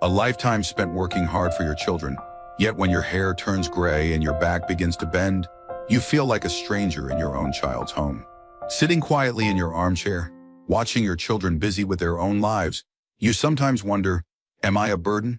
A lifetime spent working hard for your children, yet when your hair turns gray and your back begins to bend, you feel like a stranger in your own child's home. Sitting quietly in your armchair, watching your children busy with their own lives, you sometimes wonder, am I a burden?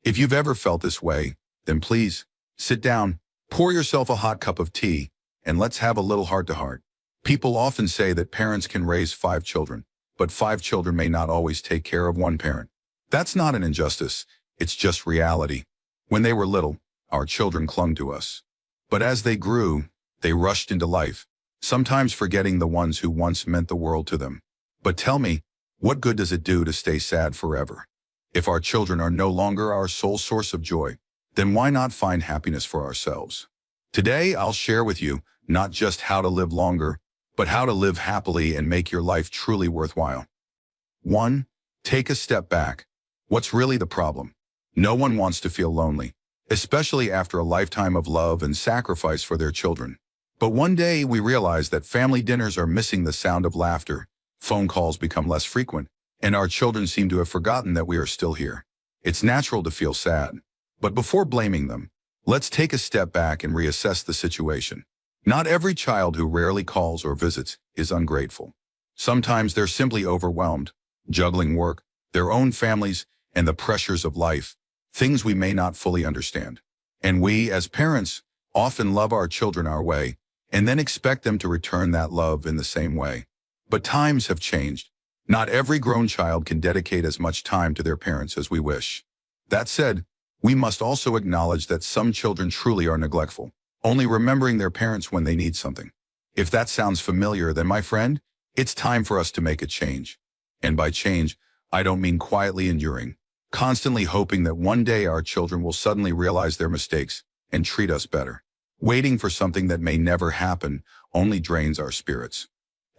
If you've ever felt this way, then please, sit down, pour yourself a hot cup of tea, and let's have a little heart-to-heart. People often say that parents can raise 5 children, but 5 children may not always take care of one parent. That's not an injustice, it's just reality. When they were little, our children clung to us. But as they grew, they rushed into life, sometimes forgetting the ones who once meant the world to them. But tell me, what good does it do to stay sad forever? If our children are no longer our sole source of joy, then why not find happiness for ourselves? Today, I'll share with you not just how to live longer, but how to live happily and make your life truly worthwhile. 1. Take a step back. What's really the problem? No one wants to feel lonely, especially after a lifetime of love and sacrifice for their children. But one day we realize that family dinners are missing the sound of laughter, phone calls become less frequent, and our children seem to have forgotten that we are still here. It's natural to feel sad. But before blaming them, let's take a step back and reassess the situation. Not every child who rarely calls or visits is ungrateful. Sometimes they're simply overwhelmed, juggling work, their own families, and the pressures of life, things we may not fully understand. And we, as parents, often love our children our way, and then expect them to return that love in the same way. But times have changed. Not every grown child can dedicate as much time to their parents as we wish. That said, we must also acknowledge that some children truly are neglectful, only remembering their parents when they need something. If that sounds familiar, then my friend, it's time for us to make a change. And by change, I don't mean quietly enduring, constantly hoping that one day our children will suddenly realize their mistakes and treat us better. Waiting for something that may never happen only drains our spirits.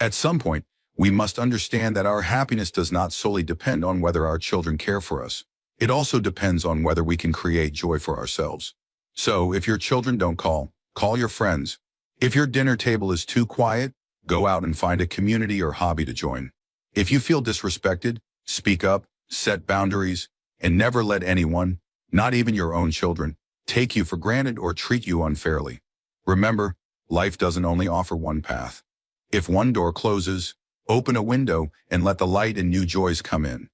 At some point, we must understand that our happiness does not solely depend on whether our children care for us. It also depends on whether we can create joy for ourselves. So, if your children don't call, call your friends. If your dinner table is too quiet, go out and find a community or hobby to join. If you feel disrespected, speak up, set boundaries, and never let anyone, not even your own children, take you for granted or treat you unfairly. Remember, life doesn't only offer one path. If one door closes, open a window and let the light and new joys come in.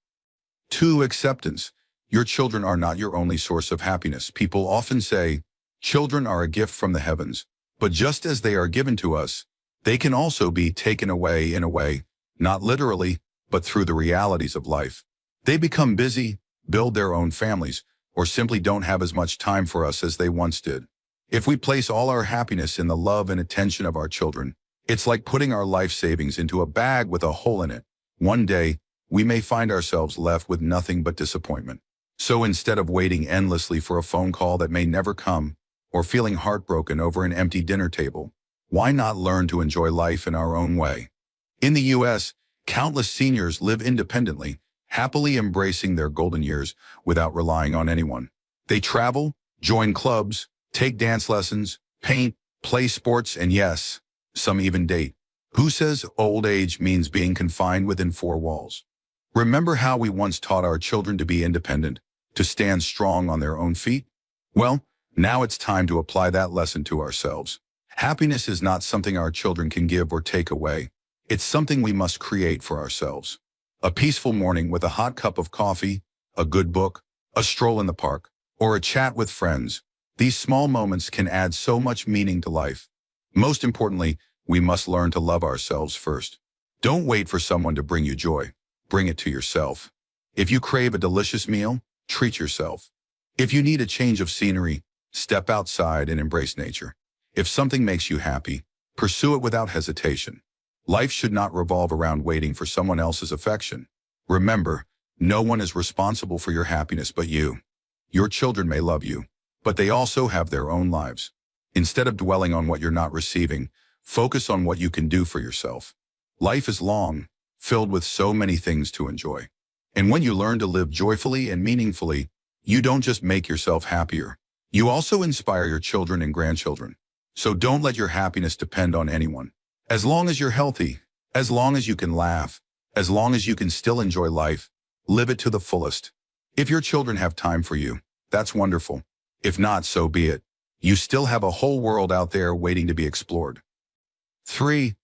2. Acceptance. Your children are not your only source of happiness. People often say, children are a gift from the heavens, but just as they are given to us, they can also be taken away in a way, not literally, but through the realities of life. They become busy, build their own families, or simply don't have as much time for us as they once did. If we place all our happiness in the love and attention of our children, it's like putting our life savings into a bag with a hole in it. One day, we may find ourselves left with nothing but disappointment. So instead of waiting endlessly for a phone call that may never come, or feeling heartbroken over an empty dinner table, why not learn to enjoy life in our own way? In the U.S., countless seniors live independently, happily embracing their golden years without relying on anyone. They travel, join clubs, take dance lessons, paint, play sports, and yes, some even date. Who says old age means being confined within 4 walls? Remember how we once taught our children to be independent, to stand strong on their own feet? Well, now it's time to apply that lesson to ourselves. Happiness is not something our children can give or take away. It's something we must create for ourselves. A peaceful morning with a hot cup of coffee, a good book, a stroll in the park, or a chat with friends. These small moments can add so much meaning to life. Most importantly, we must learn to love ourselves first. Don't wait for someone to bring you joy. Bring it to yourself. If you crave a delicious meal, treat yourself. If you need a change of scenery, step outside and embrace nature. If something makes you happy, pursue it without hesitation. Life should not revolve around waiting for someone else's affection. Remember, no one is responsible for your happiness but you. Your children may love you, but they also have their own lives. Instead of dwelling on what you're not receiving, focus on what you can do for yourself. Life is long, filled with so many things to enjoy. And when you learn to live joyfully and meaningfully, you don't just make yourself happier. You also inspire your children and grandchildren. So don't let your happiness depend on anyone. As long as you're healthy, as long as you can laugh, as long as you can still enjoy life, live it to the fullest. If your children have time for you, that's wonderful. If not, so be it. You still have a whole world out there waiting to be explored. 3.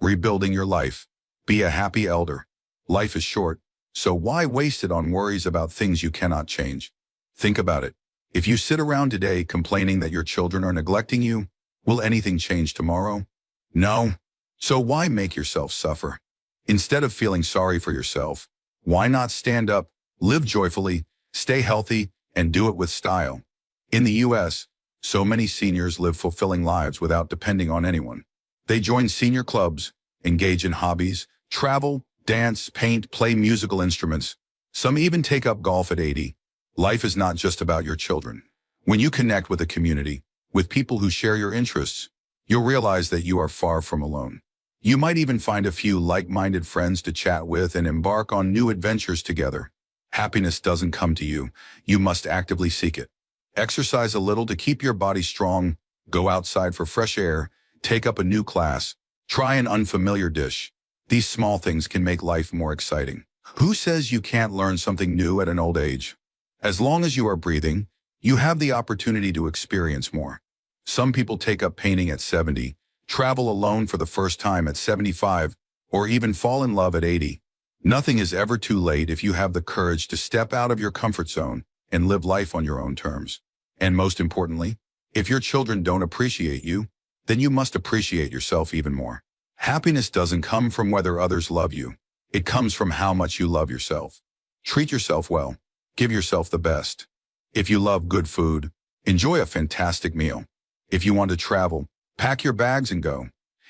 Rebuilding your life. Be a happy elder. Life is short, so why waste it on worries about things you cannot change? Think about it. If you sit around today complaining that your children are neglecting you, will anything change tomorrow? No. So why make yourself suffer? Instead of feeling sorry for yourself, why not stand up, live joyfully, stay healthy, and do it with style? In the U.S., so many seniors live fulfilling lives without depending on anyone. They join senior clubs, engage in hobbies, travel, dance, paint, play musical instruments. Some even take up golf at 80. Life is not just about your children. When you connect with a community, with people who share your interests, you'll realize that you are far from alone. You might even find a few like-minded friends to chat with and embark on new adventures together. Happiness doesn't come to you. You must actively seek it. Exercise a little to keep your body strong, go outside for fresh air, take up a new class, try an unfamiliar dish. These small things can make life more exciting. Who says you can't learn something new at an old age? As long as you are breathing, you have the opportunity to experience more. Some people take up painting at 70, travel alone for the first time at 75, or even fall in love at 80. Nothing is ever too late if you have the courage to step out of your comfort zone and live life on your own terms. And most importantly, if your children don't appreciate you, then you must appreciate yourself even more. Happiness doesn't come from whether others love you. It comes from how much you love yourself. Treat yourself well. Give yourself the best. If you love good food, enjoy a fantastic meal. If you want to travel, pack your bags and go.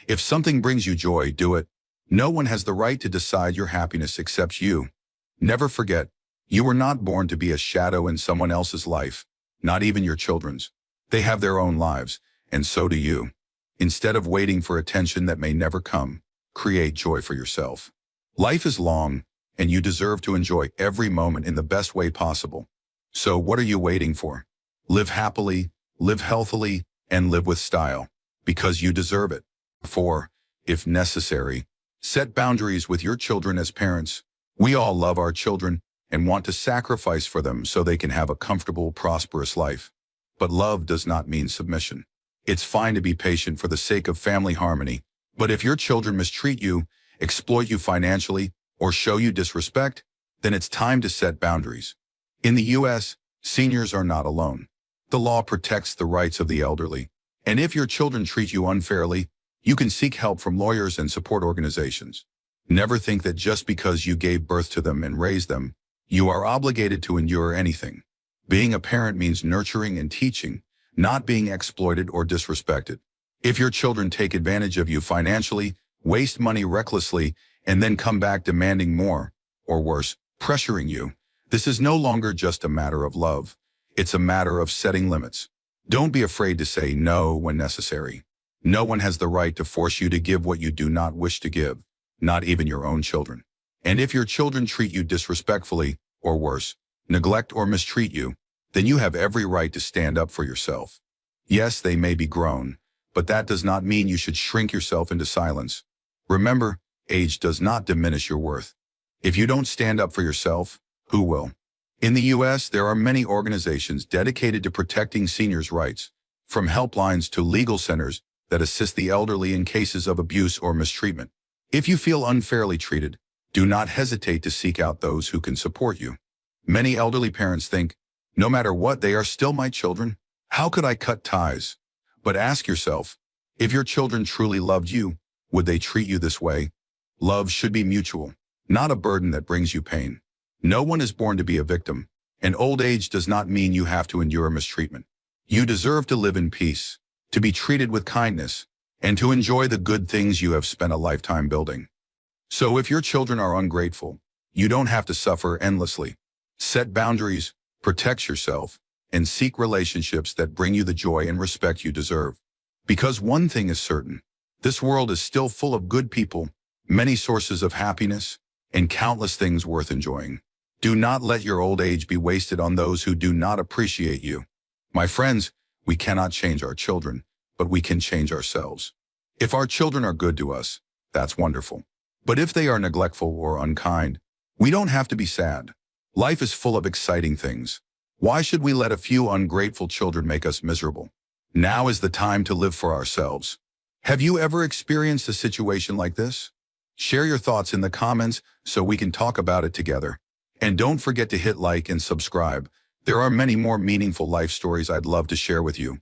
If something brings you joy, do it. No one has the right to decide your happiness except you. Never forget, you were not born to be a shadow in someone else's life, not even your children's. They have their own lives, and so do you. Instead of waiting for attention that may never come, create joy for yourself. Life is long, and you deserve to enjoy every moment in the best way possible. So what are you waiting for? Live happily, live healthily, and live with style, because you deserve it. 4. If necessary, set boundaries with your children as parents. We all love our children and want to sacrifice for them so they can have a comfortable, prosperous life. But love does not mean submission. It's fine to be patient for the sake of family harmony, but if your children mistreat you, exploit you financially, or show you disrespect, then it's time to set boundaries. In the U.S., seniors are not alone. The law protects the rights of the elderly, and if your children treat you unfairly, you can seek help from lawyers and support organizations. Never think that just because you gave birth to them and raised them, you are obligated to endure anything. Being a parent means nurturing and teaching, not being exploited or disrespected. If your children take advantage of you financially, waste money recklessly, and then come back demanding more, or worse, pressuring you, this is no longer just a matter of love. It's a matter of setting limits. Don't be afraid to say no when necessary. No one has the right to force you to give what you do not wish to give, not even your own children. And if your children treat you disrespectfully, or worse, neglect or mistreat you, then you have every right to stand up for yourself. Yes, they may be grown, but that does not mean you should shrink yourself into silence. Remember, age does not diminish your worth. If you don't stand up for yourself, who will? In the U.S., there are many organizations dedicated to protecting seniors' rights, from helplines to legal centers that assist the elderly in cases of abuse or mistreatment. If you feel unfairly treated, do not hesitate to seek out those who can support you. Many elderly parents think, no matter what, they are still my children. How could I cut ties? But ask yourself, if your children truly loved you, would they treat you this way? Love should be mutual, not a burden that brings you pain. No one is born to be a victim, and old age does not mean you have to endure mistreatment. You deserve to live in peace, to be treated with kindness, and to enjoy the good things you have spent a lifetime building. So if your children are ungrateful, you don't have to suffer endlessly. Set boundaries, protect yourself, and seek relationships that bring you the joy and respect you deserve. Because one thing is certain, this world is still full of good people, many sources of happiness, and countless things worth enjoying. Do not let your old age be wasted on those who do not appreciate you. My friends, we cannot change our children, but we can change ourselves. If our children are good to us, that's wonderful. But if they are neglectful or unkind, we don't have to be sad. Life is full of exciting things. Why should we let a few ungrateful children make us miserable? Now is the time to live for ourselves. Have you ever experienced a situation like this? Share your thoughts in the comments so we can talk about it together. And don't forget to hit like and subscribe. There are many more meaningful life stories I'd love to share with you.